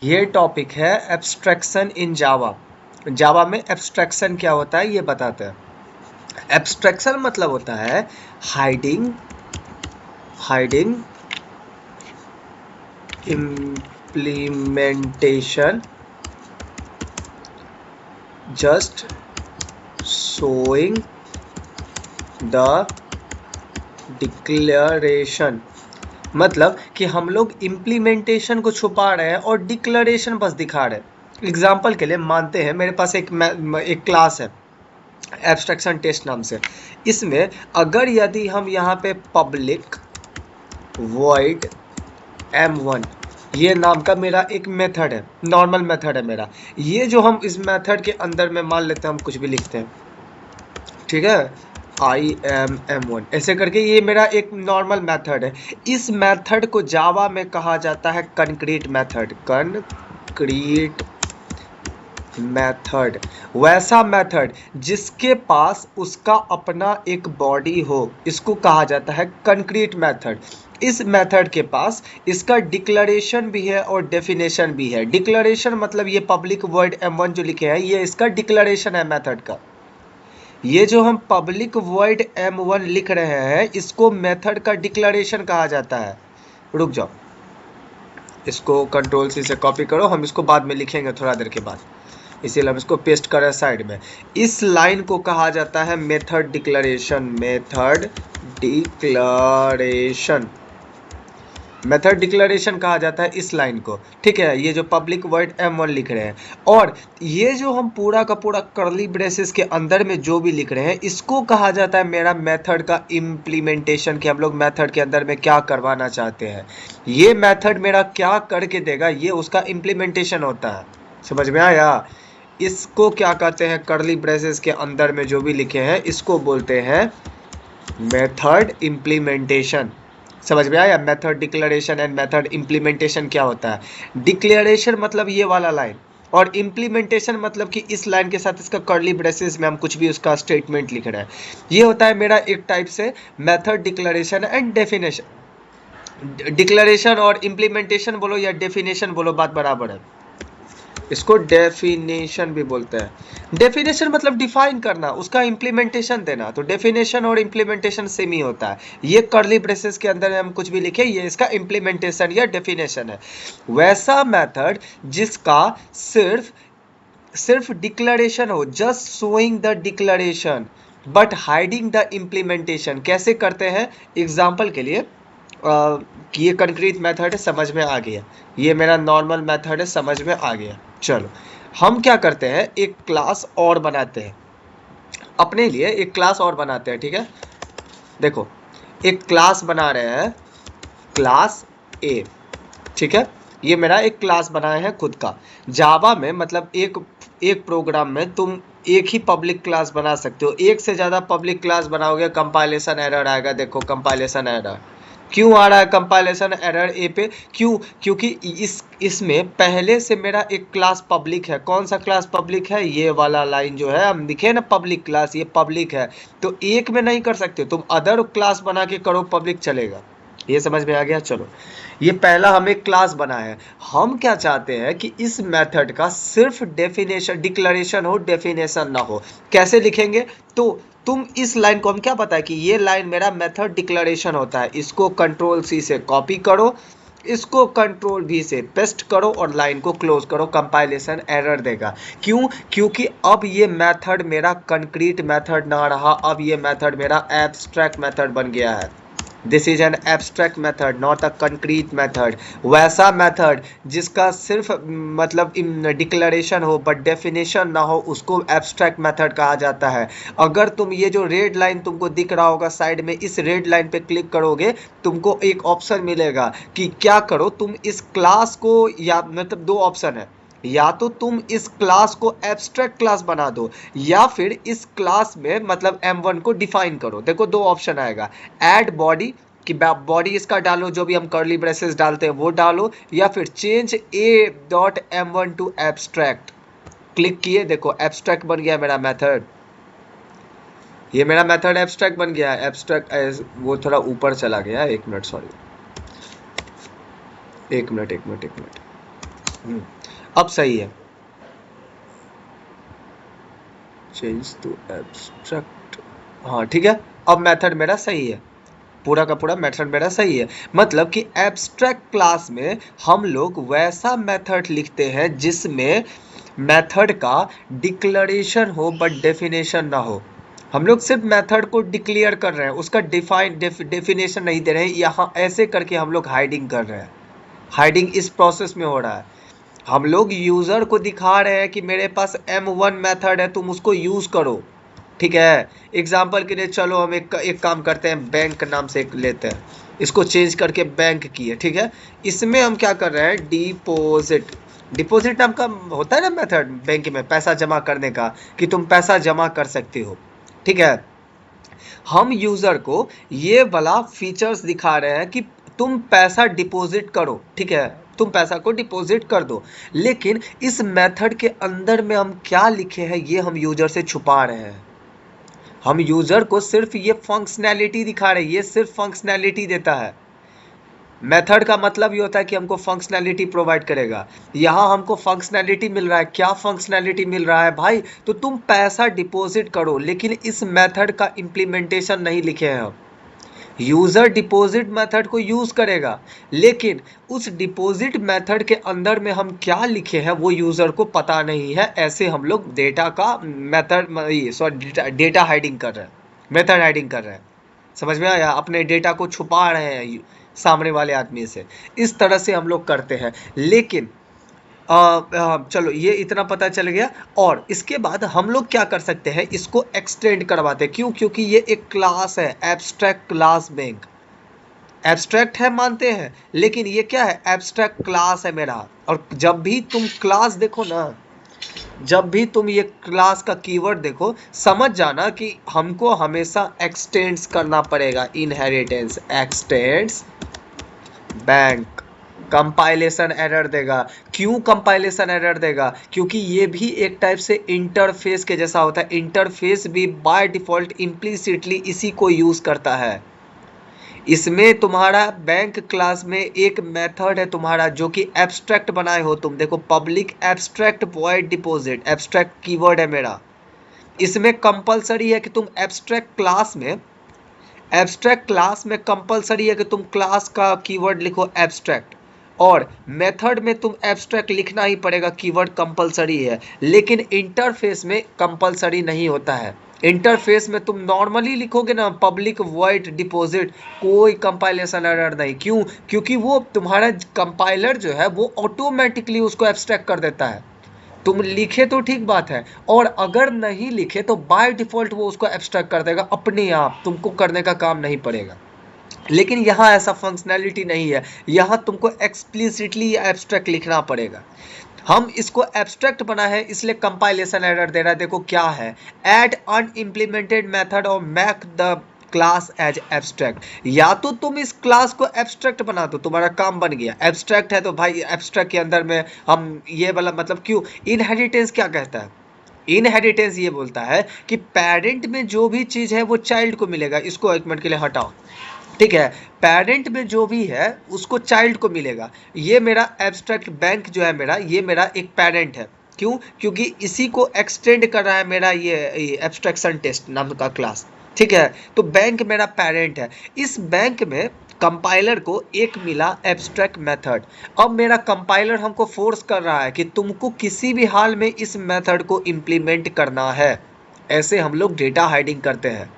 ये टॉपिक है एब्स्ट्रैक्शन इन जावा। जावा में एब्स्ट्रैक्शन क्या होता है ये बताते हैं। एब्स्ट्रैक्शन मतलब होता है hiding implementation, just showing the declaration. मतलब कि हम लोग इम्प्लीमेंटेशन को छुपा रहे हैं और डिक्लेरेशन बस दिखा रहे हैं। एग्जाम्पल के लिए मानते हैं मेरे पास एक क्लास है एब्स्ट्रैक्शन टेस्ट नाम से। इसमें अगर यदि हम यहाँ पे पब्लिक वॉइड m1 ये नाम का मेरा एक मेथड है, नॉर्मल मेथड है मेरा। ये जो हम इस मेथड के अंदर में मान लेते हैं हम कुछ भी लिखते हैं, ठीक है, m1 ऐसे करके ये मेरा एक नॉर्मल मेथड है। इस मेथड को जावा में कहा जाता है कंक्रीट मेथड। वैसा मेथड जिसके पास उसका अपना एक बॉडी हो, इसको कहा जाता है कंक्रीट मेथड। इस मेथड के पास इसका डिक्लेरेशन भी है और डेफिनेशन भी है। डिक्लेरेशन मतलब ये पब्लिक वर्ड m1 जो लिखे हैं ये इसका डिक्लेरेशन है मेथड का। ये जो हम पब्लिक वर्ड m1 लिख रहे हैं इसको मेथड का डिक्लेरेशन कहा जाता है। रुक जाओ, इसको कंट्रोल सी से कॉपी करो, हम इसको बाद में लिखेंगे थोड़ा देर के बाद, इसीलिए हम इसको पेस्ट करें साइड में। इस लाइन को कहा जाता है मेथड डिक्लेरेशन। मेथड डिक्लेरेशन कहा जाता है इस लाइन को, ठीक है। ये जो पब्लिक वर्ड m1 लिख रहे हैं और ये जो हम पूरा का पूरा कर्ली ब्रेसेस के अंदर में जो भी लिख रहे हैं इसको कहा जाता है मेरा मेथड का इम्प्लीमेंटेशन, कि हम लोग मेथड के अंदर में क्या करवाना चाहते हैं। ये मेथड मेरा क्या करके देगा ये उसका इम्प्लीमेंटेशन होता है। समझ में आया? इसको क्या कहते हैं, कर्ली ब्रेसेस के अंदर में जो भी लिखे हैं इसको बोलते हैं मेथड इम्प्लीमेंटेशन। समझ में आया? Method declaration and method implementation क्या होता है। डिक्लेरेशन मतलब ये वाला लाइन और इम्प्लीमेंटेशन मतलब कि इस लाइन के साथ इसका कर्ली ब्रेसेस में हम कुछ भी उसका स्टेटमेंट लिख रहे हैं। ये होता है मेरा एक टाइप से method declaration and definition. Declaration और इम्प्लीमेंटेशन बोलो या डेफिनेशन बोलो बात बराबर है। इसको डेफिनेशन भी बोलते हैं। डेफिनेशन मतलब डिफाइन करना, उसका इम्प्लीमेंटेशन देना। तो डेफिनेशन और इम्प्लीमेंटेशन सेम ही होता है। ये कर्ली ब्रेसेस के अंदर हम कुछ भी लिखे ये इसका इम्प्लीमेंटेशन या डेफिनेशन है। वैसा मेथड जिसका सिर्फ डिक्लेरेशन हो, just showing the declaration but hiding the implementation. कैसे करते हैं? एग्जाम्पल के लिए कि ये कंक्रीट मेथड है, समझ में आ गया। ये मेरा नॉर्मल मेथड है, समझ में आ गया। चलो हम क्या करते हैं, एक क्लास और बनाते हैं अपने लिए, एक क्लास और बनाते हैं, ठीक है। देखो एक क्लास बना रहे हैं, क्लास ए, ठीक है। ये मेरा एक क्लास बनाया है खुद का। जावा में मतलब एक प्रोग्राम में तुम एक ही पब्लिक क्लास बना सकते हो। एक से ज़्यादा पब्लिक क्लास बनाओगे कंपाइलेशन एरर आएगा। देखो कंपाइलेशन एरर क्यों आ रहा है, कंपाइलेशन एरर ए पे क्यों? क्योंकि इसमें पहले से मेरा एक क्लास पब्लिक है। कौन सा क्लास पब्लिक है? ये वाला लाइन जो है हम लिखे ना पब्लिक क्लास, ये पब्लिक है। तो एक में नहीं कर सकते, तुम अदर क्लास बना के करो, पब्लिक चलेगा। ये समझ में आ गया? चलो ये पहला हम एक क्लास बनाए हैं। हम क्या चाहते हैं कि इस मेथड का सिर्फ डेफिनेशन डिक्लेरेशन हो, डेफिनेशन ना हो। कैसे लिखेंगे? तो तुम इस लाइन को, हम क्या पता है कि ये लाइन मेरा मेथड डिक्लेरेशन होता है। इसको कंट्रोल सी से कॉपी करो, इसको कंट्रोल वी से पेस्ट करो और लाइन को क्लोज करो। कंपाइलेशन एरर देगा। क्यों? क्योंकि अब ये मेथड मेरा कंक्रीट मेथड ना रहा, अब ये मेथड मेरा एब्स्ट्रैक्ट मेथड बन गया है। This is an abstract method not a concrete method. वैसा मेथड जिसका सिर्फ मतलब डिक्लेरेशन हो बट डेफिनेशन ना हो उसको एब्स्ट्रैक्ट मेथड कहा जाता है। अगर तुम ये जो रेड लाइन तुमको दिख रहा होगा साइड में, इस रेड लाइन पे क्लिक करोगे तुमको एक ऑप्शन मिलेगा कि क्या करो, तुम इस क्लास को, या मतलब दो ऑप्शन है, या तो तुम इस क्लास को एब्स्ट्रैक्ट क्लास बना दो या फिर इस क्लास में मतलब m1 को डिफाइन करो। देखो दो ऑप्शन आएगा, ऐड बॉडी कि बॉडी इसका डालो, जो भी हम कर्ली ब्रेसेस डालते हैं वो डालो, या फिर change a.m1 to abstract. Click किए, देखो एब्स्ट्रैक्ट बन गया मेरा मेथड। ये मेरा मेथड एब्स्ट्रैक्ट बन गया है। एब्स्ट्रैक्ट वो थोड़ा ऊपर चला गया, एक मिनट सॉरी, एक मिनट। अब सही है, चेंज टू एब्स्ट्रैक्ट, हाँ ठीक है, अब मेथड मेरा सही है, पूरा का पूरा मेथड मेरा सही है। मतलब कि एब्स्ट्रैक्ट क्लास में हम लोग वैसा मेथड लिखते हैं जिसमें मेथड का डिक्लेरेशन हो बट डेफिनेशन ना हो। हम लोग सिर्फ मेथड को डिक्लेयर कर रहे हैं, उसका डेफिनेशन नहीं दे रहे हैं। यहाँ ऐसे करके हम लोग हाइडिंग कर रहे हैं, हाइडिंग इस प्रोसेस में हो रहा है। हम लोग यूज़र को दिखा रहे हैं कि मेरे पास M1 मेथड है, तुम उसको यूज़ करो, ठीक है। एग्जाम्पल के लिए चलो हम एक काम करते हैं, बैंक नाम से एक लेते हैं, इसको चेंज करके बैंक की है, ठीक है। इसमें हम क्या कर रहे हैं, डिपोजिट, डिपॉजिट नाम का होता है ना मेथड बैंक में पैसा जमा करने का, कि तुम पैसा जमा कर सकते हो, ठीक है। हम यूज़र को ये वाला फीचर्स दिखा रहे हैं कि तुम पैसा डिपॉजिट करो, ठीक है, तुम पैसा को डिपॉजिट कर दो। लेकिन इस मेथड के अंदर में हम क्या लिखे हैं ये हम यूज़र से छुपा रहे हैं। हम यूज़र को सिर्फ ये फंक्शनैलिटी दिखा रहे हैं, ये सिर्फ फंक्शनैलिटी देता है। मेथड का मतलब ये होता है कि हमको फंक्शनैलिटी प्रोवाइड करेगा। यहाँ हमको फंक्शनैलिटी मिल रहा है, क्या फंक्शनैलिटी मिल रहा है भाई, तो तुम पैसा डिपॉजिट करो, लेकिन इस मेथड का इम्प्लीमेंटेशन नहीं लिखे हैं हम। यूज़र डिपॉजिट मेथड को यूज़ करेगा, लेकिन उस डिपॉजिट मेथड के अंदर में हम क्या लिखे हैं वो यूज़र को पता नहीं है। ऐसे हम लोग डेटा का मेथड सॉरी डेटा हाइडिंग कर रहे हैं, मेथड हाइडिंग कर रहे हैं, समझ में आया, अपने डेटा को छुपा रहे हैं सामने वाले आदमी से। इस तरह से हम लोग करते हैं। लेकिन चलो ये इतना पता चल गया। और इसके बाद हम लोग क्या कर सकते हैं, इसको एक्सटेंड करवाते हैं। क्यों? क्योंकि ये एक क्लास है, एब्स्ट्रैक्ट क्लास बैंक। एब्स्ट्रैक्ट है मानते हैं, लेकिन ये क्या है, एब्स्ट्रैक्ट क्लास है मेरा। और जब भी तुम क्लास देखो ना, जब भी तुम ये क्लास का कीवर्ड देखो, समझ जाना कि हमको हमेशा एक्सटेंड्स करना पड़ेगा। Inheritance, x tends bank. Compilation error देगा। क्यों कंपाइलेशन एरर देगा? क्योंकि ये भी एक टाइप से इंटरफेस के जैसा होता है। इंटरफेस भी बाय डिफॉल्ट इम्प्लिसिटली इसी को यूज करता है। इसमें तुम्हारा बैंक क्लास में एक मेथड है तुम्हारा जो कि एब्स्ट्रैक्ट बनाए हो तुम। देखो, public abstract void deposit, abstract keyword है मेरा। इसमें कंपलसरी है कि तुम एब्स्ट्रैक्ट क्लास में कंपलसरी है कि तुम क्लास का कीवर्ड लिखो एब्स्ट्रैक्ट, और मेथड में तुम एब्स्ट्रैक्ट लिखना ही पड़ेगा, कीवर्ड कंपलसरी है। लेकिन इंटरफेस में कंपलसरी नहीं होता है। इंटरफेस में तुम नॉर्मली लिखोगे ना पब्लिक वॉइड डिपॉजिट, कोई कंपाइलेशन एरर नहीं। क्यों? क्योंकि वो तुम्हारा कंपाइलर जो है वो ऑटोमेटिकली उसको एब्स्ट्रैक्ट कर देता है। तुम लिखे तो ठीक बात है, और अगर नहीं लिखे तो बाय डिफॉल्ट वो उसको एब्स्ट्रैक्ट कर देगा अपने आप, तुमको करने का काम नहीं पड़ेगा। लेकिन यहाँ ऐसा फंक्शनैलिटी नहीं है, यहाँ तुमको एक्सप्लिसिटली एब्स्ट्रैक्ट लिखना पड़ेगा। हम इसको एब्स्ट्रैक्ट बना है इसलिए कंपाइलेशन एरर दे रहा है। देखो क्या है, ऐड अनइम्प्लीमेंटेड मेथड और make the class as abstract. या तो तुम इस क्लास को एब्स्ट्रैक्ट बना दो, तुम्हारा काम बन गया। एब्स्ट्रैक्ट है तो भाई एब्स्ट्रैक्ट के अंदर में हम ये वाला मतलब, क्यों इनहेरिटेंस क्या कहता है, इनहेरिटेंस ये बोलता है कि पेरेंट में जो भी चीज़ है वो चाइल्ड को मिलेगा। इसको एक मिनट के लिए हटाओ, ठीक है। पेरेंट में जो भी है उसको चाइल्ड को मिलेगा। ये मेरा एब्स्ट्रैक्ट बैंक जो है मेरा, ये मेरा एक पेरेंट है। क्यों? क्योंकि इसी को एक्सटेंड कर रहा है मेरा ये एब्स्ट्रैक्शन टेस्ट नाम का क्लास, ठीक है। तो बैंक मेरा पेरेंट है। इस बैंक में कंपाइलर को एक मिला एब्स्ट्रैक्ट मेथड। अब मेरा कंपाइलर हमको फोर्स कर रहा है कि तुमको किसी भी हाल में इस मेथड को इम्प्लीमेंट करना है। ऐसे हम लोग डेटा हाइडिंग करते हैं।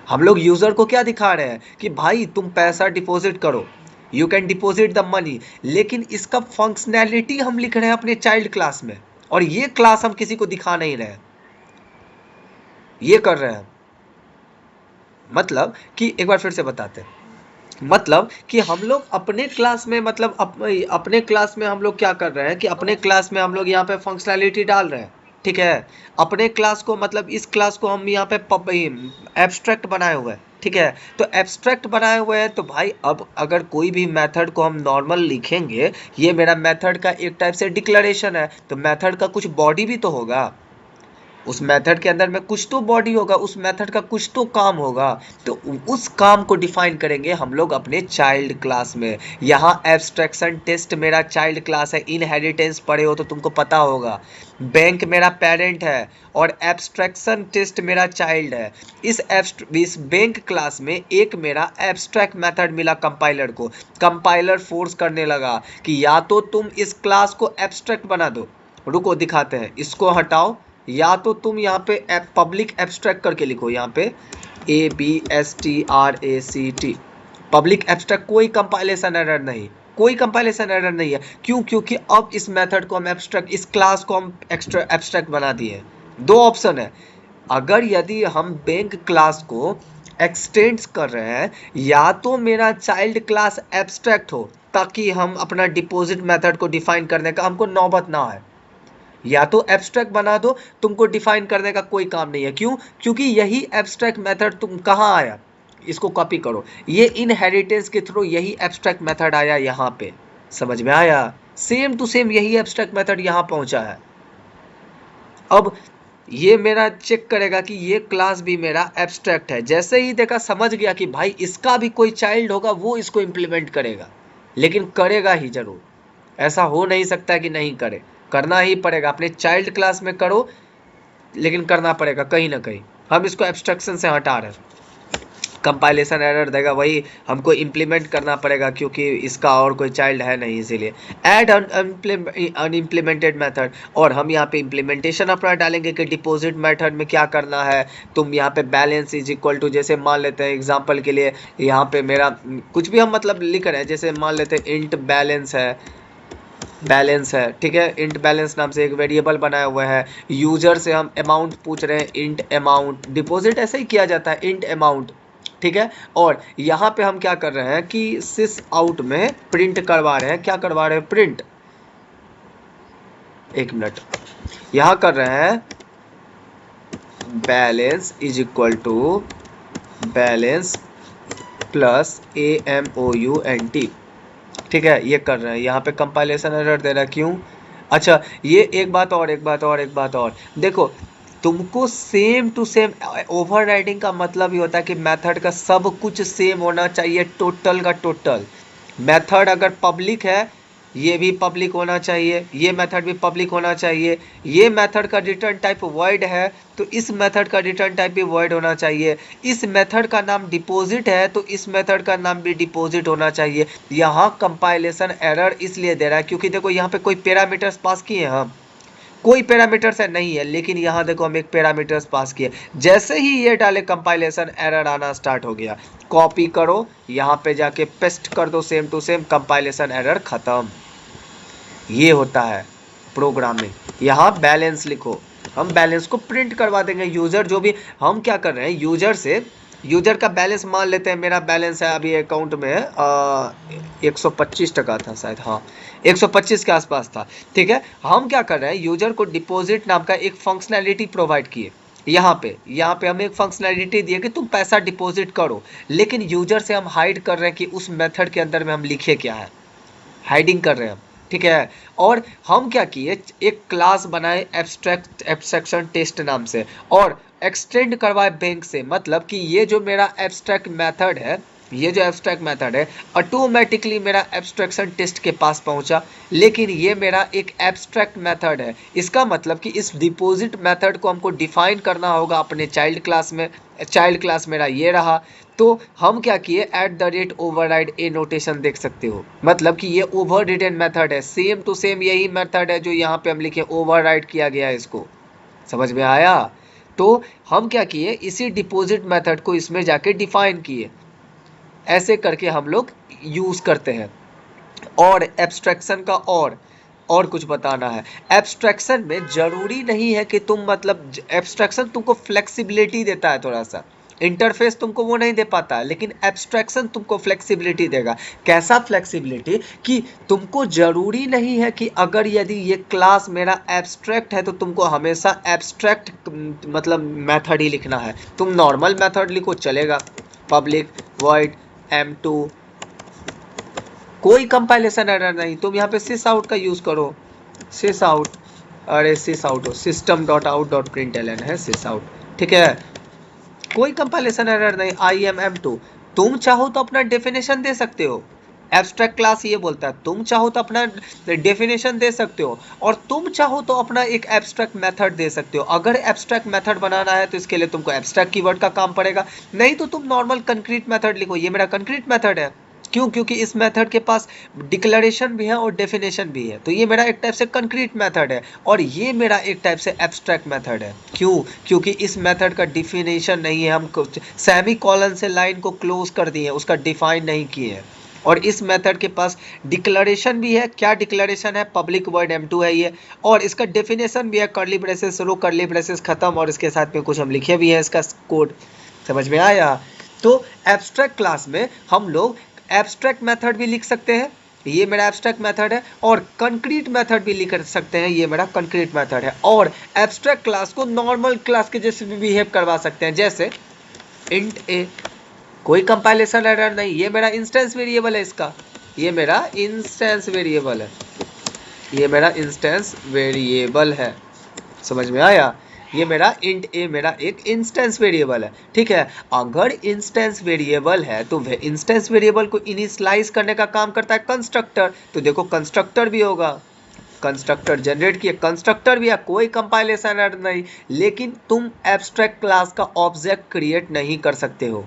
हम लोग यूज़र को क्या दिखा रहे हैं कि भाई तुम पैसा डिपॉजिट करो, you can deposit the money, लेकिन इसका फंक्शनैलिटी हम लिख रहे हैं अपने चाइल्ड क्लास में, और ये क्लास हम किसी को दिखा नहीं रहे हैं, ये कर रहे हैं। मतलब कि एक बार फिर से बताते हैं, मतलब कि हम लोग अपने क्लास में, मतलब अपने क्लास में हम लोग क्या कर रहे हैं कि अपने क्लास में हम लोग यहाँ पे फंक्शनैलिटी डाल रहे हैं, ठीक है। अपने क्लास को, मतलब इस क्लास को हम यहाँ पे एब्स्ट्रैक्ट बनाए हुए हैं, ठीक है। तो एब्स्ट्रैक्ट बनाए हुए हैं तो भाई अब अगर कोई भी मेथड को हम नॉर्मल लिखेंगे, ये मेरा मेथड का एक टाइप से डिक्लेरेशन है, तो मेथड का कुछ बॉडी भी तो होगा। उस मेथड के अंदर में कुछ तो बॉडी होगा, उस मेथड का कुछ तो काम होगा, तो उस काम को डिफाइन करेंगे हम लोग अपने चाइल्ड क्लास में। यहाँ एब्स्ट्रैक्शन टेस्ट मेरा चाइल्ड क्लास है, इनहेरिटेंस पढ़े हो तो तुमको पता होगा। बैंक मेरा पेरेंट है और एब्स्ट्रैक्शन टेस्ट मेरा चाइल्ड है। इस बैंक क्लास में एक मेरा एब्स्ट्रैक्ट मेथड मिला कंपाइलर को। कंपाइलर फोर्स करने लगा कि या तो तुम इस क्लास को एब्स्ट्रैक्ट बना दो, रुको दिखाते हैं, इसको हटाओ, या तो तुम यहाँ पे पब्लिक एब्स्ट्रैक्ट करके लिखो, यहाँ पे ABSTRACT पब्लिक एब्स्ट्रैक्ट। कोई कंपाइलेशन एरर नहीं, कोई कंपाइलेशन एरर नहीं है। क्यों? क्योंकि अब इस मेथड को हम एब्स्ट्रैक्ट, इस क्लास को हम एब्स्ट्रैक्ट बना दिए। दो ऑप्शन है, अगर यदि हम बैंक क्लास को एक्सटेंड कर रहे हैं, या तो मेरा चाइल्ड क्लास एब्स्ट्रैक्ट हो ताकि हम अपना डिपॉजिट मेथड को डिफाइन करने का हमको नौबत ना है, या तो एब्स्ट्रैक्ट बना दो, तुमको डिफाइन करने का कोई काम नहीं है। क्यों? क्योंकि यही एब्स्ट्रैक्ट मेथड तुम कहाँ आया, इसको कॉपी करो, ये इनहेरिटेंस के थ्रू यही एब्स्ट्रैक्ट मेथड आया यहाँ पे। समझ में आया? सेम टू सेम यही एब्स्ट्रैक्ट मेथड यहाँ पहुंचा है। अब ये मेरा चेक करेगा कि ये क्लास भी मेरा एब्स्ट्रैक्ट है। जैसे ही देखा, समझ गया कि भाई इसका भी कोई चाइल्ड होगा, वो इसको इम्प्लीमेंट करेगा, लेकिन करेगा ही जरूर। ऐसा हो नहीं सकता कि नहीं करे, करना ही पड़ेगा। अपने चाइल्ड क्लास में करो, लेकिन करना पड़ेगा कहीं ना कहीं। हम इसको एब्स्ट्रैक्शन से हटा रहे हैं, कंपाइलेशन एरर देगा, वही हमको इम्प्लीमेंट करना पड़ेगा क्योंकि इसका और कोई चाइल्ड है नहीं, इसीलिए ऐड अनइम्प्लीमेंटेड मेथड। और हम यहाँ पे इम्प्लीमेंटेशन अपना डालेंगे कि डिपॉजिट मेथड में क्या करना है। तुम यहाँ पे बैलेंस इज इक्वल टू, जैसे मान लेते हैं एग्जांपल के लिए, यहाँ पे मेरा कुछ भी हम मतलब लिख रहे हैं, जैसे मान लेते हैं इंट बैलेंस है, ठीक है, इंट बैलेंस नाम से एक वेरिएबल बनाया हुआ है। यूजर से हम अमाउंट पूछ रहे हैं, इंट अमाउंट। डिपॉजिट ऐसे ही किया जाता है, इंट अमाउंट, ठीक है। और यहाँ पे हम क्या कर रहे हैं कि सिस आउट में प्रिंट करवा रहे हैं, क्या करवा रहे हैं, प्रिंट, एक मिनट, यहाँ कर रहे हैं balance is equal to balance plus AMOUNT, ठीक है, ये कर रहे हैं। यहाँ पे कंपाइलेशन एरर दे रहा है, क्यों? अच्छा, ये एक बात और देखो, तुमको सेम टू सेम, ओवरराइडिंग का मतलब ही होता है कि मेथड का सब कुछ सेम होना चाहिए, टोटल का टोटल। मेथड अगर पब्लिक है, ये भी पब्लिक होना चाहिए, ये मेथड भी पब्लिक होना चाहिए। ये मेथड का रिटर्न टाइप वॉइड है तो इस मेथड का रिटर्न टाइप भी वॉइड होना चाहिए। इस मेथड का नाम डिपॉजिट है तो इस मेथड का नाम भी डिपॉजिट होना चाहिए। यहाँ कंपाइलेशन एरर इसलिए दे रहा है क्योंकि देखो यहाँ पे कोई पैरामीटर्स पास किए हैं हम, कोई पैरामीटर्स है नहीं है, लेकिन यहाँ देखो हम एक पैरामीटर्स पास किए। जैसे ही ये डाले कंपाइलेशन एरर आना स्टार्ट हो गया। कॉपी करो, यहाँ पे जाके पेस्ट कर दो, same to same, compilation error खत्म। ये होता है प्रोग्रामिंग। यहाँ बैलेंस लिखो, हम बैलेंस को प्रिंट करवा देंगे। यूजर जो भी, हम क्या कर रहे हैं, यूजर से, यूजर का बैलेंस मान लेते हैं, मेरा बैलेंस है अभी अकाउंट में 125 टका था शायद, हाँ 125 के आसपास था, ठीक है। हम क्या कर रहे हैं, यूजर को डिपॉजिट नाम का एक फंक्शनैलिटी प्रोवाइड किए। यहाँ पे हम एक फंक्शनैलिटी दिए कि तुम पैसा डिपॉजिट करो, लेकिन यूजर से हम हाइड कर रहे हैं कि उस मेथड के अंदर में हम लिखे क्या है, हाइडिंग कर रहे हैं हम, ठीक है। और हम क्या किए, एक क्लास बनाए एब्स्ट्रैक्शन टेस्ट नाम से, और एक्सटेंड करवाए बैंक से। मतलब कि ये जो मेरा एब्स्ट्रैक्ट मेथड है, ये जो एब्स्ट्रैक्ट मेथड है, ऑटोमेटिकली मेरा एब्स्ट्रैक्शन टेस्ट के पास पहुंचा, लेकिन ये मेरा एक एब्स्ट्रैक्ट मेथड है। इसका मतलब कि इस डिपॉजिट मेथड को हमको डिफाइन करना होगा अपने चाइल्ड क्लास में। चाइल्ड क्लास मेरा ये रहा, तो हम क्या किए, @ ओवरराइड ए नोटेशन देख सकते हो, मतलब कि ये ओवर रिटन मेथड है, सेम टू सेम यही मेथड है जो यहाँ पे हम लिखे, ओवरराइड किया गया है इसको। समझ में आया? तो हम क्या किए, इसी डिपॉजिट मेथड को इसमें जाके डिफाइन किए। ऐसे करके हम लोग यूज करते हैं। और एब्स्ट्रैक्शन का और कुछ बताना है। एब्स्ट्रैक्शन में जरूरी नहीं है कि तुम, मतलब एब्स्ट्रैक्शन तुमको फ्लेक्सिबिलिटी देता है थोड़ा सा, इंटरफेस तुमको वो नहीं दे पाता है, लेकिन एब्स्ट्रैक्शन तुमको फ्लेक्सिबिलिटी देगा। कैसा फ्लेक्सिबिलिटी, कि तुमको जरूरी नहीं है कि अगर यदि ये क्लास मेरा एब्स्ट्रैक्ट है तो तुमको हमेशा एब्स्ट्रैक्ट मतलब मेथड ही लिखना है। तुम नॉर्मल मेथड लिखो चलेगा, पब्लिक वॉइड M2, कोई कंपाइलेशन एरर नहीं। तुम यहाँ पे सिस आउट का यूज करो, सिस आउट, अरे सिस आउट हो, system dot out dot println है सिस आउट, ठीक है, कोई कंपाइलेशन एरर नहीं। IMM2 तुम चाहो तो अपना डेफिनेशन दे सकते हो, एब्स्ट्रैक्ट क्लास ये बोलता है तुम चाहो तो अपना डेफिनेशन दे सकते हो, और तुम चाहो तो अपना एक एब्स्ट्रैक्ट मेथड दे सकते हो। अगर एब्स्ट्रैक्ट मेथड बनाना है तो इसके लिए तुमको एब्स्ट्रैक्ट कीवर्ड का काम पड़ेगा, नहीं तो तुम नॉर्मल कंक्रीट मेथड लिखो। ये मेरा कंक्रीट मेथड है, क्यों? क्योंकि इस मेथड के पास डिक्लेरेशन भी है और डेफिनेशन भी है, तो ये मेरा एक टाइप से कंक्रीट मेथड है, और ये मेरा एक टाइप से एब्स्ट्रैक्ट मेथड है। क्यों? क्योंकि इस मेथड का डिफिनेशन नहीं है, हम सेमी कॉलन से लाइन को क्लोज कर दिए, उसका डिफाइन नहीं किए हैं। और इस मेथड के पास डिक्लेरेशन भी है। क्या डिक्लेरेशन है? पब्लिक वर्ड M2 है ये, और इसका डेफिनेशन भी है, कर्ली ब्रेसेस शुरू कर्ली ब्रेसेस खत्म, और इसके साथ में कुछ हम लिखे भी हैं इसका कोड। समझ में आया? तो एब्स्ट्रैक्ट क्लास में हम लोग एब्स्ट्रैक्ट मेथड भी लिख सकते हैं, ये मेरा एब्स्ट्रैक्ट मेथड है, और कंक्रीट मेथड भी लिख सकते हैं, ये मेरा कंक्रीट मेथड है। और एब्स्ट्रैक्ट क्लास को नॉर्मल क्लास के जैसे भी बिहेव करवा सकते हैं, जैसे इंट ए, कोई कंपाइलेशन एरर नहीं, ये मेरा इंस्टेंस वेरिएबल है इसका, ये मेरा इंस्टेंस वेरिएबल है, ये मेरा इंस्टेंस वेरिएबल है। समझ में आया? ये मेरा इंट ए मेरा एक इंस्टेंस वेरिएबल है, ठीक है। अगर इंस्टेंस वेरिएबल है तो वह इंस्टेंस वेरिएबल को इनिशियलाइज करने का काम करता है कंस्ट्रक्टर। तो देखो कंस्ट्रक्टर भी होगा, कंस्ट्रक्टर जनरेट किए, कंस्ट्रक्टर भी है, कोई कंपाइलेशन एरर नहीं। लेकिन तुम एब्स्ट्रैक्ट क्लास का ऑब्जेक्ट क्रिएट नहीं कर सकते हो।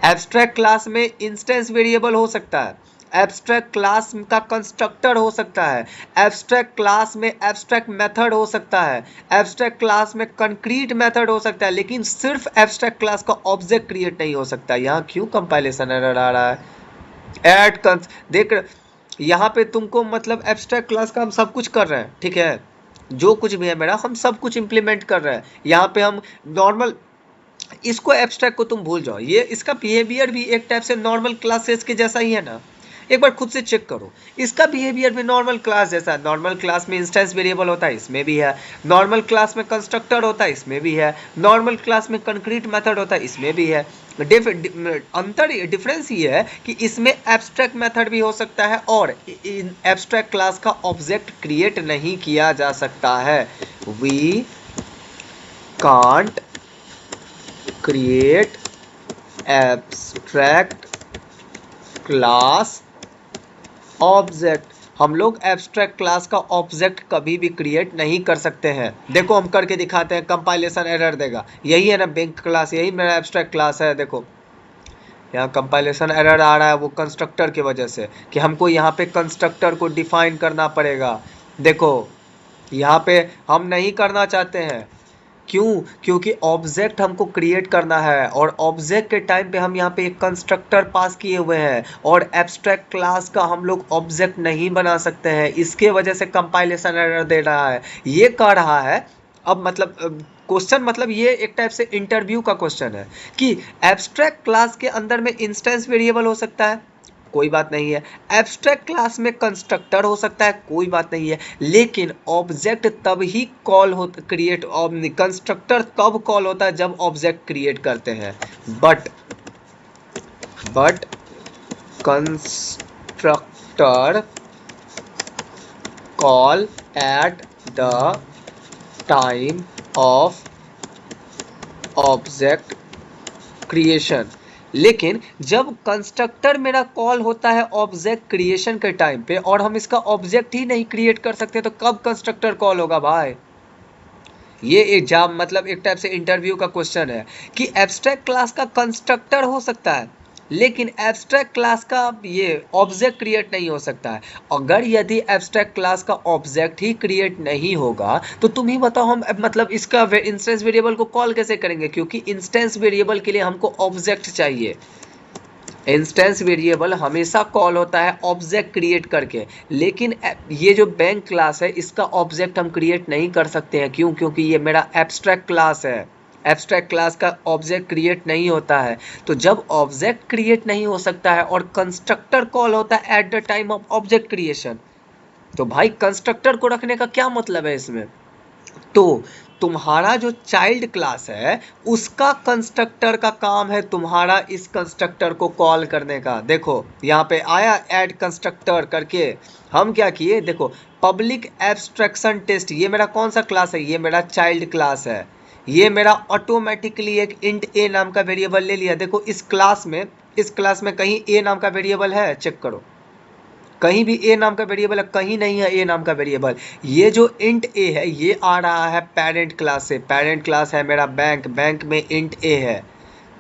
एब्स्ट्रैक्ट क्लास में इंस्टेंस वेरिएबल हो सकता है, एब्स्ट्रैक्ट क्लास का कंस्ट्रक्टर हो सकता है, एब्स्ट्रैक्ट क्लास में एब्स्ट्रैक्ट मेथड हो सकता है, एब्स्ट्रैक्ट क्लास में कंक्रीट मेथड हो सकता है, लेकिन सिर्फ एब्स्ट्रैक्ट क्लास का ऑब्जेक्ट क्रिएट नहीं हो सकता। यहाँ क्यों कंपाइलेशन एरर आ रहा है? देख यहाँ पे तुमको मतलब एब्स्ट्रैक्ट क्लास का हम सब कुछ कर रहे हैं, ठीक है, जो कुछ भी है मेरा हम सब कुछ इंप्लीमेंट कर रहे हैं। यहाँ पे हम नॉर्मल, इसको एब्स्ट्रैक्ट को तुम भूल जाओ, ये इसका बिहेवियर भी एक टाइप से नॉर्मल क्लासेस के जैसा ही है ना। एक बार खुद से चेक करो, इसका बिहेवियर भी नॉर्मल क्लास जैसा है। नॉर्मल क्लास में इंस्टेंस वेरिएबल होता है, इसमें भी है। नॉर्मल क्लास में कंस्ट्रक्टर होता है, इसमें भी है। नॉर्मल क्लास में कंक्रीट मेथड होता है, इसमें भी है। डिफरेंस ये है कि इसमें एब्स्ट्रैक्ट मेथड भी हो सकता है, और एब्स्ट्रैक्ट क्लास का ऑब्जेक्ट क्रिएट नहीं किया जा सकता है। We can't create abstract class object, हम लोग एब्स्ट्रैक्ट क्लास का ऑब्जेक्ट कभी भी क्रिएट नहीं कर सकते हैं। देखो हम करके दिखाते हैं, कंपाइलेशन एरर देगा। यही है ना बैंक क्लास, यही मेरा एब्स्ट्रैक्ट क्लास है। देखो यहाँ कंपाइलेशन एरर आ रहा है, वो कंस्ट्रक्टर की वजह से, कि हमको यहाँ पे कंस्ट्रक्टर को डिफाइन करना पड़ेगा। देखो यहाँ पे हम नहीं करना चाहते हैं, क्यों? क्योंकि ऑब्जेक्ट हमको क्रिएट करना है, और ऑब्जेक्ट के टाइम पे हम यहाँ पे एक कंस्ट्रक्टर पास किए हुए हैं, और एब्स्ट्रैक्ट क्लास का हम लोग ऑब्जेक्ट नहीं बना सकते हैं। इसके वजह से कंपाइलेशन एरर दे रहा है, ये कह रहा है। अब मतलब क्वेश्चन, मतलब ये एक टाइप से इंटरव्यू का क्वेश्चन है कि एब्स्ट्रैक्ट क्लास के अंदर में इंस्टेंस वेरिएबल हो सकता है, कोई बात नहीं है। एब्स्ट्रैक्ट क्लास में कंस्ट्रक्टर हो सकता है, कोई बात नहीं है। लेकिन ऑब्जेक्ट तब ही कॉल हो, क्रिएट, कंस्ट्रक्टर तब कॉल होता है जब ऑब्जेक्ट क्रिएट करते हैं। But constructor call at the time of object creation. लेकिन जब कंस्ट्रक्टर मेरा कॉल होता है ऑब्जेक्ट क्रिएशन के टाइम पे, और हम इसका ऑब्जेक्ट ही नहीं क्रिएट कर सकते, तो कब कंस्ट्रक्टर कॉल होगा भाई? ये एग्जाम मतलब एक टाइप से इंटरव्यू का क्वेश्चन है कि एब्स्ट्रैक्ट क्लास का कंस्ट्रक्टर हो सकता है, लेकिन एब्स्ट्रैक्ट क्लास का ये ऑब्जेक्ट क्रिएट नहीं हो सकता है। अगर यदि एब्स्ट्रैक्ट क्लास का ऑब्जेक्ट ही क्रिएट नहीं होगा तो तुम ही बताओ हम मतलब इसका इंस्टेंस वेरिएबल को कॉल कैसे करेंगे? क्योंकि इंस्टेंस वेरिएबल के लिए हमको ऑब्जेक्ट चाहिए। इंस्टेंस वेरिएबल हमेशा कॉल होता है ऑब्जेक्ट क्रिएट करके, लेकिन ये जो बैंक क्लास है इसका ऑब्जेक्ट हम क्रिएट नहीं कर सकते हैं। क्यों? क्योंकि ये मेरा एब्स्ट्रैक्ट क्लास है, एब्स्ट्रैक्ट क्लास का ऑब्जेक्ट क्रिएट नहीं होता है। तो जब ऑब्जेक्ट क्रिएट नहीं हो सकता है और कंस्ट्रक्टर कॉल होता है at the time of object creation, तो भाई कंस्ट्रक्टर को रखने का क्या मतलब है इसमें? तो तुम्हारा जो चाइल्ड क्लास है उसका कंस्ट्रक्टर का काम है तुम्हारा इस कंस्ट्रक्टर को कॉल करने का। देखो यहाँ पे आया ऐड कंस्ट्रक्टर करके, हम क्या किए, देखो पब्लिक एब्स्ट्रैक्शन टेस्ट, ये मेरा कौन सा क्लास है, ये मेरा चाइल्ड क्लास है। ये मेरा ऑटोमेटिकली एक इंट ए नाम का वेरिएबल ले लिया। देखो इस क्लास में कहीं ए नाम का वेरिएबल है, चेक करो, कहीं भी ए नाम का वेरिएबल है, कहीं नहीं है ए नाम का वेरिएबल। ये जो इंट ए है ये आ रहा है पेरेंट क्लास से। पेरेंट क्लास है मेरा बैंक, बैंक में इंट ए है।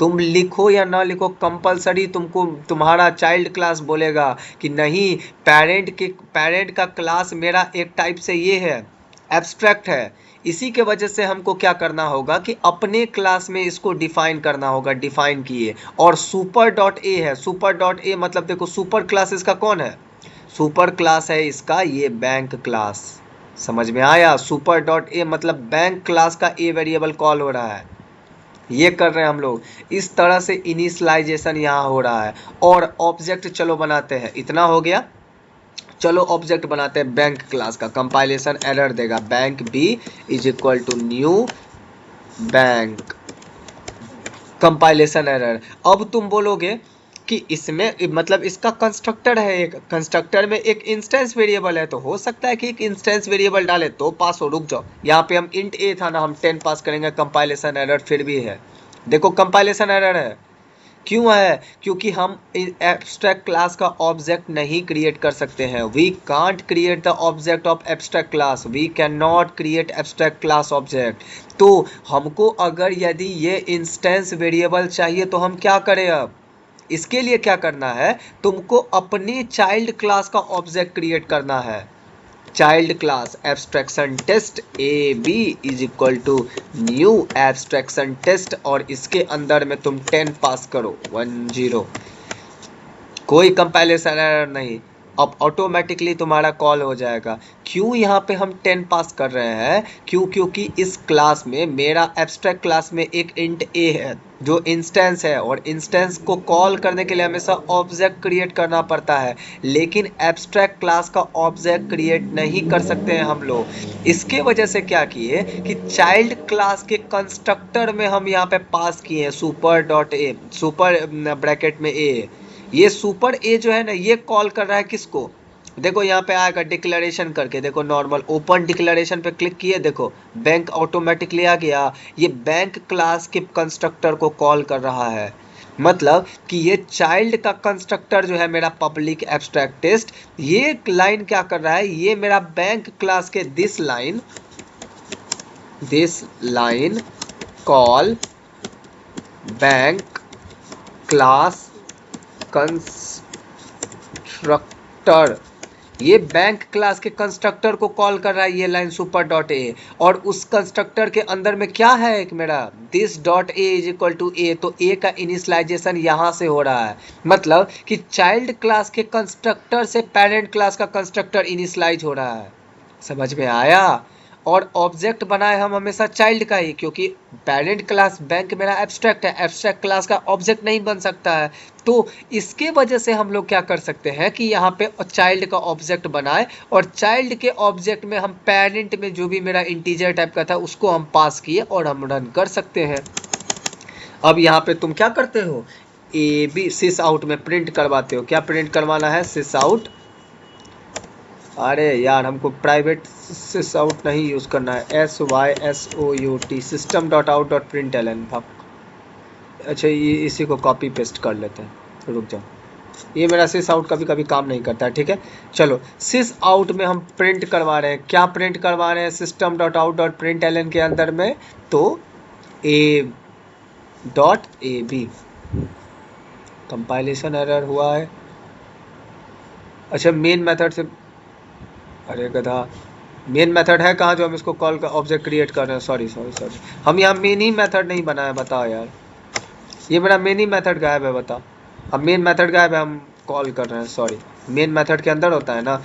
तुम लिखो या ना लिखो कंपलसरी तुमको तुम्हारा चाइल्ड क्लास बोलेगा कि नहीं, पेरेंट का क्लास मेरा एक टाइप से ये है, एब्स्ट्रैक्ट है। इसी के वजह से हमको क्या करना होगा कि अपने क्लास में इसको डिफाइन करना होगा। डिफाइन किए, और सुपर डॉट ए है। सुपर डॉट ए मतलब देखो सुपर क्लास इसका कौन है, सुपर क्लास है इसका ये बैंक क्लास। समझ में आया, सुपर डॉट ए मतलब बैंक क्लास का ए वेरिएबल कॉल हो रहा है। ये कर रहे हैं हम लोग, इस तरह से इनिशियलाइजेशन यहाँ हो रहा है। और ऑब्जेक्ट चलो बनाते हैं, इतना हो गया। चलो ऑब्जेक्ट बनाते हैं बैंक क्लास का। कंपाइलेशन एरर देगा, bank b is equal to new bank, compilation error. अब तुम बोलोगे कि इसमें मतलब इसका कंस्ट्रक्टर है, एक कंस्ट्रक्टर में एक इंस्टेंस वेरिएबल है, तो हो सकता है कि एक इंस्टेंस वेरिएबल डाले तो पास हो। रुक जाओ, यहाँ पे हम इंट ए था ना, हम 10 पास करेंगे, कंपाइलेशन एरर फिर भी है। देखो कंपाइलेशन एरर है, क्यों है, क्योंकि हम एब्स्ट्रैक्ट क्लास का ऑब्जेक्ट नहीं क्रिएट कर सकते हैं। We can't create the object of abstract class, we can not create abstract class object. तो हमको अगर यदि ये इंस्टेंस वेरिएबल चाहिए तो हम क्या करें, अब इसके लिए क्या करना है, तुमको अपनी चाइल्ड क्लास का ऑब्जेक्ट क्रिएट करना है। Child class abstraction test a b is equal to new abstraction test, और इसके अंदर में तुम 10 पास करो, 10, कोई कंपाइलेशन एरर नहीं। अब ऑटोमेटिकली तुम्हारा कॉल हो जाएगा। क्यों यहाँ पे हम 10 पास कर रहे हैं, क्यों, क्योंकि इस क्लास में मेरा एब्स्ट्रैक्ट क्लास में एक इंट ए है जो इंस्टेंस है, और इंस्टेंस को कॉल करने के लिए हमेशा ऑब्जेक्ट क्रिएट करना पड़ता है। लेकिन एब्स्ट्रैक्ट क्लास का ऑब्जेक्ट क्रिएट नहीं कर सकते हैं हम लोग। इसके वजह से क्या किए कि चाइल्ड क्लास के कंस्ट्रक्टर में हम यहाँ पे पास किए super dot A, super bracket में ए। ये सुपर ए जो है ना, ये कॉल कर रहा है किसको, देखो यहाँ पे आएगा डिक्लेरेशन करके, देखो नॉर्मल ओपन डिक्लेरेशन पे क्लिक किए, देखो बैंक ऑटोमेटिकली आ गया। ये बैंक क्लास के कंस्ट्रक्टर को कॉल कर रहा है, मतलब कि ये चाइल्ड का कंस्ट्रक्टर जो है मेरा पब्लिक एब्स्ट्रैक्ट टेस्ट, ये लाइन क्या कर रहा है, ये मेरा बैंक क्लास के this line call bank class constructor, ये बैंक क्लास के कंस्ट्रक्टर को कॉल कर रहा है ये लाइन सुपर डॉट ए। और उस कंस्ट्रक्टर के अंदर में क्या है, एक मेरा this dot a is equal to a, तो ए का इनिशियलाइजेशन यहाँ से हो रहा है। मतलब कि चाइल्ड क्लास के कंस्ट्रक्टर से पेरेंट क्लास का कंस्ट्रक्टर इनिशियलाइज हो रहा है। समझ में आया। और ऑब्जेक्ट बनाए हम हमेशा चाइल्ड का ही, क्योंकि पेरेंट क्लास बैंक मेरा एब्स्ट्रैक्ट है, एब्स्ट्रैक्ट क्लास का ऑब्जेक्ट नहीं बन सकता है। तो इसके वजह से हम लोग क्या कर सकते हैं कि यहाँ पे चाइल्ड का ऑब्जेक्ट बनाए, और चाइल्ड के ऑब्जेक्ट में हम पेरेंट में जो भी मेरा इंटीजर टाइप का था उसको हम पास किए और हम रन कर सकते हैं। अब यहाँ पे तुम क्या करते हो, ए बी सिस आउट में प्रिंट करवाते हो। क्या प्रिंट करवाना है, सिस आउट। अरे यार हमको प्राइवेट सिस आउट नहीं यूज़ करना है, SYSOUT system dot out dot print l n. अच्छा ये इसी को कॉपी पेस्ट कर लेते हैं, रुक जाओ, ये मेरा सिस आउट कभी कभी काम नहीं करता है, ठीक है। चलो सिस आउट में हम प्रिंट करवा रहे हैं, क्या प्रिंट करवा रहे हैं, system dot out dot print l n के अंदर में तो a dot a b. Compilation error हुआ है। अच्छा मेन मेथड से, अरे गधा, मेन मेथड है कहाँ जो हम इसको कॉल का ऑब्जेक्ट क्रिएट कर रहे हैं, सॉरी, हम यहाँ मेन ही मेथड नहीं बनाया, बताओ यार, ये मेरा मेन ही मेथड गायब है, बता। अब मेन मेथड गायब है, हम कॉल कर रहे हैं, सॉरी, मेन मेथड के अंदर होता है ना।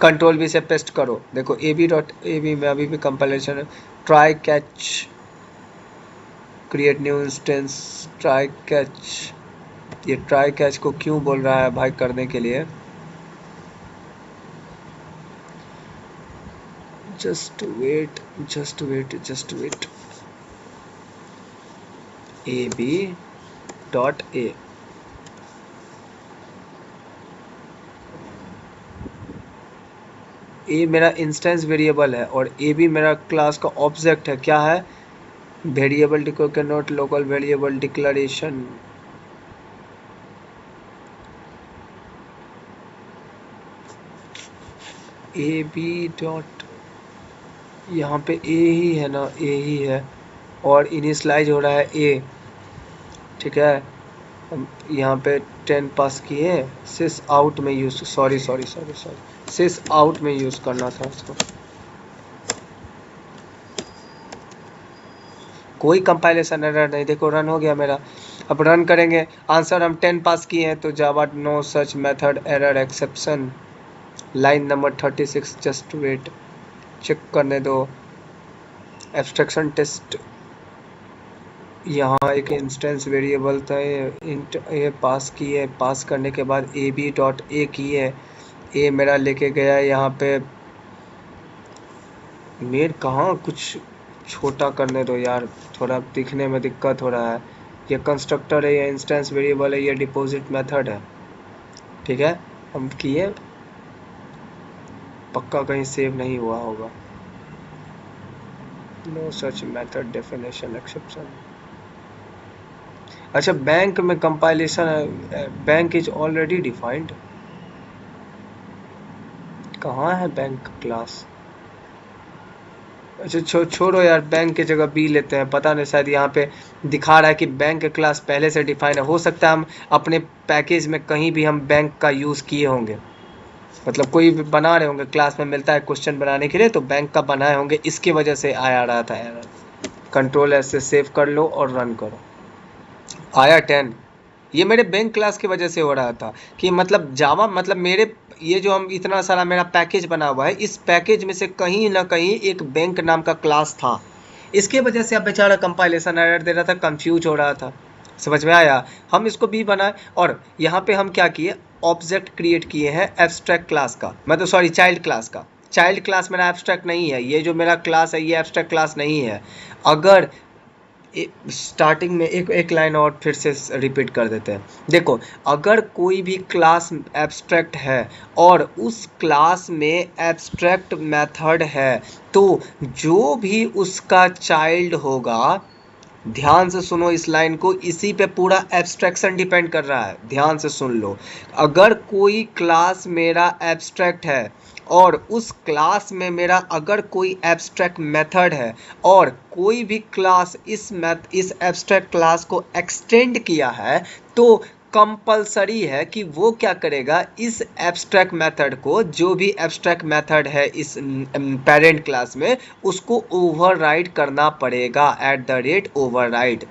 कंट्रोल वी से पेस्ट करो, देखो a b dot a b में अभी भी कंपाइलेशन है। Try catch create new instance try catch, ये ट्राई कैच को क्यों बोल रहा है भाई करने के लिए, just wait a b dot a, a मेरा इंस्टेंस वेरिएबल है और ए भी मेरा क्लास का ऑब्जेक्ट है। क्या है? Variable can not local variable declaration. A b dot, यहाँ पे ए ही है ना, ए ही है और इनिशलाइज हो रहा है ए, ठीक है। हम यहाँ पे 10 पास किए, सिस आउट में यूज, सॉरी सिस आउट में यूज करना था उसको। कोई कंपाइलेशन एरर नहीं, देखो रन हो गया मेरा। अब रन करेंगे, आंसर हम 10 पास किए हैं तो Java no such method error exception, line number 36। Just wait, check करने दो। एब्स्ट्रैक्शन टेस्ट, यहाँ एक इंस्टेंस वेरिएबल था इंट ए पास किए, पास करने के बाद ए बी डॉट ए किए, ए मेरा लेके गया यहाँ पे। मेर कहाँ, कुछ छोटा करने दो यार, थोड़ा दिखने में दिक्कत हो रहा है। ये कंस्ट्रक्टर है, ये इंस्टेंस वेरिएबल है, ये डिपॉजिट मेथड है, ठीक है। हम किए, पक्का कहीं सेव नहीं हुआ होगा। No such method definition exception. अच्छा, बैंक में compilation, bank is already defined. कहाँ है बैंक क्लास? अच्छा छोड़ो यार, बैंक की जगह बी लेते हैं। पता नहीं, शायद यहाँ पे दिखा रहा है कि बैंक क्लास पहले से डिफाइन है। हो सकता है हम अपने पैकेज में कहीं भी हम बैंक का यूज़ किए होंगे, मतलब कोई भी बना रहे होंगे, क्लास में मिलता है क्वेश्चन बनाने के लिए तो बैंक का बनाए होंगे, इसकी वजह से आया रहा था एरर। कंट्रोल एस से सेव कर लो और रन करो। आया 10। ये मेरे बैंक क्लास की वजह से हो रहा था कि मतलब जावा, मतलब मेरे ये जो हम इतना सारा मेरा पैकेज बना हुआ है, इस पैकेज में से कहीं ना कहीं एक बैंक नाम का क्लास था, इसके वजह से अब बेचारा कंपाइलेशन एरर दे रहा था, कंफ्यूज हो रहा था। समझ में आया? हम इसको भी बनाए और यहाँ पे हम क्या किए, ऑब्जेक्ट क्रिएट किए हैं एब्स्ट्रैक्ट क्लास का, मतलब सॉरी चाइल्ड क्लास का। चाइल्ड क्लास मेरा एब्स्ट्रैक्ट नहीं है, ये जो मेरा क्लास है ये एब्स्ट्रैक्ट क्लास नहीं है। अगर स्टार्टिंग में एक लाइन और फिर से रिपीट कर देते हैं। देखो, अगर कोई भी क्लास एब्स्ट्रैक्ट है और उस क्लास में एब्स्ट्रैक्ट मेथड है तो जो भी उसका चाइल्ड होगा, ध्यान से सुनो इस लाइन को, इसी पे पूरा एब्स्ट्रैक्शन डिपेंड कर रहा है, ध्यान से सुन लो। अगर कोई क्लास मेरा एब्स्ट्रैक्ट है और उस क्लास में मेरा अगर कोई एब्स्ट्रैक्ट मेथड है और कोई भी क्लास इस एब्स्ट्रैक्ट क्लास को एक्सटेंड किया है, तो कंपलसरी है कि वो क्या करेगा, इस एब्स्ट्रैक्ट मेथड को, जो भी एब्स्ट्रैक्ट मेथड है इस पेरेंट क्लास में, उसको ओवरराइड करना पड़ेगा @override।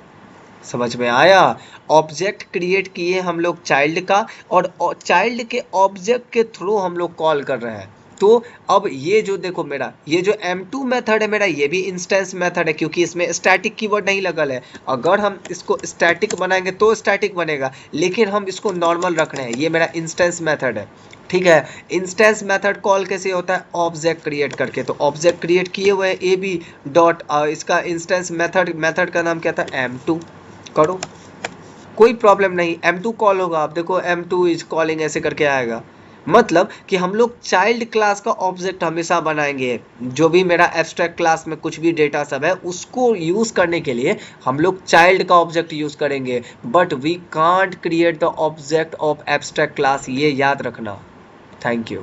समझ में आया? ऑब्जेक्ट क्रिएट किए हम लोग चाइल्ड का और चाइल्ड के ऑब्जेक्ट के थ्रू हम लोग कॉल कर रहे हैं। तो अब ये जो देखो मेरा ये जो M2 मेथड है मेरा, ये भी इंस्टेंस मेथड है क्योंकि इसमें स्टैटिक कीवर्ड नहीं लगल है। अगर हम इसको स्टैटिक बनाएंगे तो स्टैटिक बनेगा, लेकिन हम इसको नॉर्मल रख रहे हैं, ये मेरा इंस्टेंस मेथड है, ठीक है। इंस्टेंस मेथड कॉल कैसे होता है, ऑब्जेक्ट क्रिएट करके। तो ऑब्जेक्ट क्रिएट किए हुए ए बी डॉट, इसका इंस्टेंस मेथड का नाम क्या था, M2। करो, कोई प्रॉब्लम नहीं, M2 कॉल होगा। आप देखो M2 इज कॉलिंग ऐसे करके आएगा, मतलब कि हम लोग चाइल्ड क्लास का ऑब्जेक्ट हमेशा बनाएंगे। जो भी मेरा एब्स्ट्रैक्ट क्लास में कुछ भी डेटा सब है उसको यूज करने के लिए हम लोग चाइल्ड का ऑब्जेक्ट यूज करेंगे, but we can't create the object of abstract class, ये याद रखना। Thank you.